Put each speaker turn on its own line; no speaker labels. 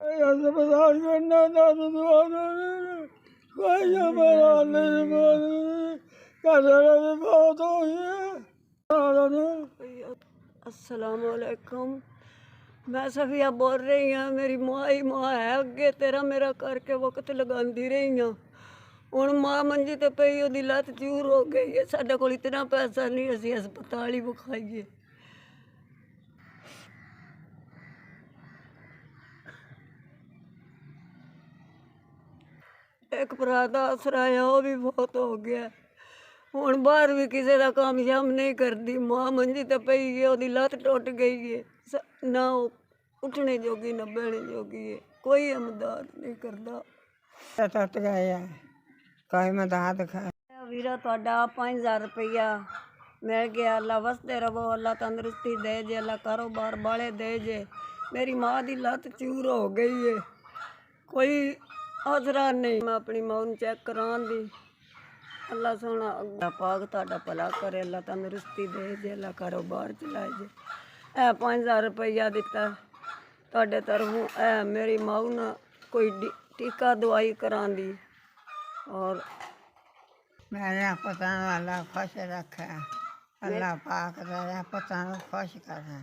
अस्पताल करना था तो दुआ कोई हमारा नहीं बोल कर बहुत हो गया। अस्सलाम वालेकुम, मैं सफिया बोल रही हाँ। मेरी माँ ही माँ है, अगे तेरा मेरा करके वक्त लगाती रही हाँ। ਹੁਣ ਮਾਂ ਮੰਜੀ ਤੇ ਪਈ, ਉਹਦੀ ਲੱਤ ਚੂਰ ਹੋ ਗਈ ਹੈ। ਸਾਡੇ ਕੋਲ ਇਤਨਾ ਪੈਸਾ ਨਹੀਂ, ਅਸੀਂ ਹਸਪਤਾਲ ਹੀ ਵਿਖਾਈਏ। ਇੱਕ ਭਰਾ ਦਾ ਆਸਰਾ ਆ, ਉਹ ਵੀ ਬਹੁਤ ਹੋ ਗਿਆ। ਹੁਣ ਬਾਹਰ ਵੀ ਕਿਸੇ ਦਾ ਕੰਮ ਸ਼ਾਮ ਨਹੀਂ ਕਰਦੀ। ਮਾਂ ਮੰਜੀ ਤੇ ਪਈ ਹੈ, ਉਹਦੀ ਲੱਤ ਟੁੱਟ ਗਈ ਹੈ। ਨਾ ਉਹ ਉੱਠਣੇ ਜੋਗੀ ਨਾ ਬਹਿਣੇ ਜੋਗੀ ਹੈ। ਕੋਈ ਇਮਦਾਦ ਨਹੀਂ ਕਰਦਾ। ਟੁੱਟ ਗਏ ਆ, ਕੋਈ ਮਦਦ ਵੀਰਾ ਤੁਹਾਡਾ 5000 ਰੁਪਈਆ ਮਿਲ ਗਿਆ। ਅੱਲਾ ਵਸਦੇ ਰਵੋ, ਅੱਲਾ ਤੰਦਰੁਸਤੀ ਦੇ ਜੇ, ਅੱਲਾ ਕਾਰੋਬਾਰ ਵਾਲੇ ਦੇ ਜੇ। ਮੇਰੀ ਮਾਂ ਦੀ ਲੱਤ ਚੂਰ ਹੋ ਗਈ ਹੈ, ਕੋਈ ਆਸਰਾ ਨਹੀਂ। ਮੈਂ ਆਪਣੀ ਮਾਂ ਨੂੰ ਚੈੱਕ ਕਰਾਉਣ ਦੀ। ਅੱਲਾ ਸੋਹਣਾ ਅੱਲਾ ਪਾਕ ਤੁਹਾਡਾ ਭਲਾ ਕਰੇ, ਅੱਲਾ ਤੰਦਰੁਸਤੀ ਦੇ ਜੇ, ਅੱਲਾ ਕਾਰੋਬਾਰ ਚਲਾਏ ਜੇ। ਇਹ 5000 ਰੁਪਈਆ ਦਿੱਤਾ ਤੁਹਾਡੇ ਤਰਫੋਂ। ਇਹ ਮੇਰੀ ਮਾਂ ਨੂੰ ਕੋਈ ਟੀਕਾ ਦਵਾਈ ਕਰਾਉਂਦੀ। और मेरे पता अल्लाह खुश रखे, अल्लाह पाक तेरे पता खुश करे।